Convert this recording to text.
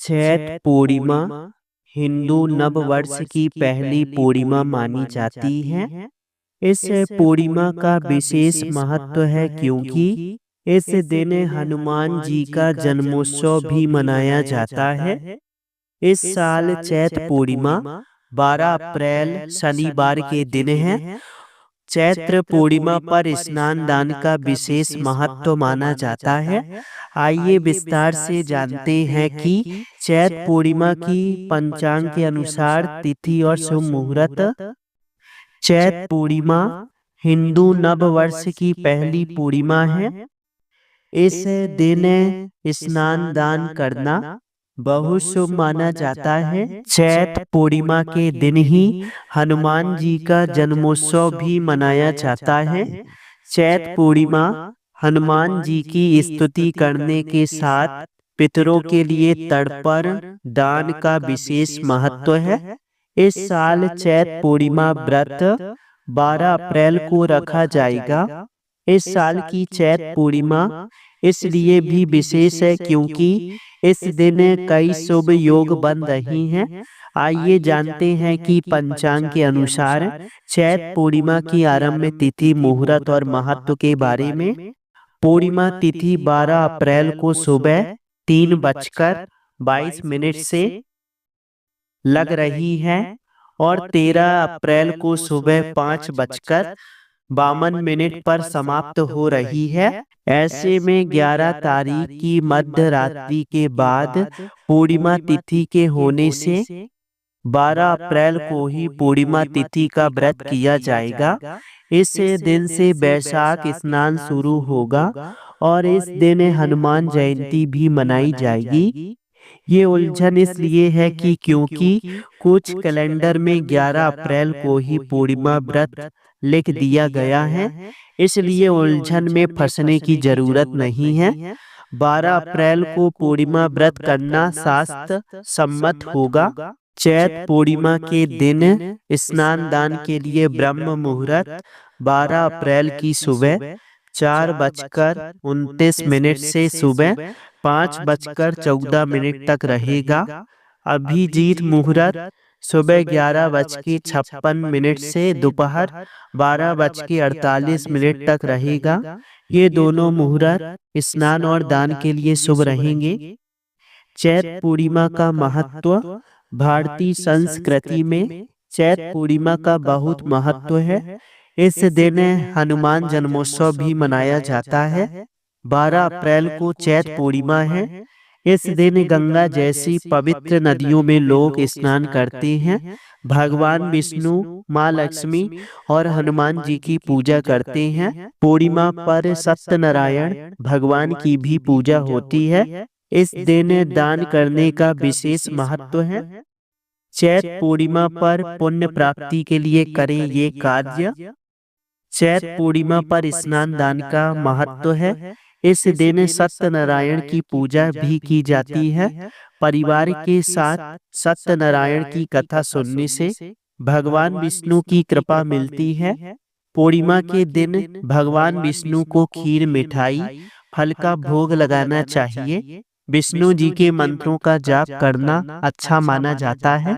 चैत पूर्णिमा हिंदू नववर्ष की पहली पूर्णिमा मानी जाती है। इस पूर्णिमा का विशेष महत्व है क्योंकि इस दिन हनुमान जी का जन्मोत्सव भी मनाया जाता है। इस साल चैत पूर्णिमा 12 अप्रैल शनिवार के दिन है। चैत्र पूर्णिमा पर स्नान दान का विशेष महत्व माना जाता है। आइए विस्तार से जानते हैं कि चैत पूर्णिमा की पंचांग के अनुसार तिथि और शुभ मुहूर्त। चैत पूर्णिमा हिंदू नव वर्ष की पहली पूर्णिमा है। इस दिन स्नान दान करना बहुत शुभ माना जाता है। चैत पूर्णिमा के दिन ही हनुमान जी का जन्मोत्सव भी मनाया जाता है। चैत पूर्णिमा हनुमान जी की स्तुति करने के साथ पितरों के लिए तर्पण दान का विशेष महत्व है। इस साल चैत पूर्णिमा व्रत 12 अप्रैल को रखा जाएगा। इस साल की चैत पूर्णिमा इसलिए भी विशेष है क्योंकि इस दिन कई शुभ योग बन रही हैं। आइए जानते हैं कि पंचांग के अनुसार चैत पूर्णिमा की आरंभ तिथि, मुहूर्त और महत्व के बारे में। पूर्णिमा तिथि 12 अप्रैल को सुबह 3:22 से लग रही है और 13 अप्रैल को सुबह 5:52 पर समाप्त हो रही है। ऐसे में 11 तारीख की मध्य रात्रि के बाद पूर्णिमा तिथि के होने से 12 अप्रैल को ही पूर्णिमा तिथि का व्रत किया जाएगा। इस दिन से बैसाख स्नान शुरू होगा और इस दिन हनुमान जयंती भी मनाई जाएगी। ये उलझन इसलिए है कि क्योंकि कुछ कैलेंडर में 11 अप्रैल को ही पूर्णिमा व्रत लिख दिया गया है, इसलिए उलझन में फंसने की जरूरत नहीं है। 12 अप्रैल को पूर्णिमा व्रत करना शास्त्र सम्मत होगा। चैत पूर्णिमा के दिन स्नान दान के लिए ब्रह्म मुहूर्त 12 अप्रैल की सुबह 4:29 से सुबह 5:14 तक रहेगा। अभिजीत मुहूर्त सुबह 11:56 से दोपहर 12:48 तक रहेगा। ये दोनों मुहूर्त स्नान और दान के लिए शुभ रहेंगे। चैत पूर्णिमा का महत्व। भारतीय संस्कृति में चैत पूर्णिमा का बहुत महत्व है। इस दिन हनुमान जन्मोत्सव भी मनाया जाता है। 12 अप्रैल को चैत पूर्णिमा है। इस दिन गंगा जैसी पवित्र नदियों में लोग स्नान करते हैं, भगवान विष्णु, माँ लक्ष्मी और हनुमान जी की पूजा करते हैं। पूर्णिमा पर सत्यनारायण भगवान की भी पूजा होती है। इस दिन दान करने का विशेष महत्व है। चैत पूर्णिमा पर पुण्य प्राप्ति के लिए करें ये कार्य। चैत पूर्णिमा पर स्नान दान का महत्व है। इस दिन सत्यनारायण की पूजा भी की जाती है। परिवार के साथ सत्यनारायण की कथा सुनने से भगवान विष्णु की कृपा मिलती है। पूर्णिमा के दिन भगवान विष्णु को खीर, मिठाई, फल का भोग लगाना चाहिए। विष्णु जी के मंत्रों का जाप करना अच्छा माना जाता है।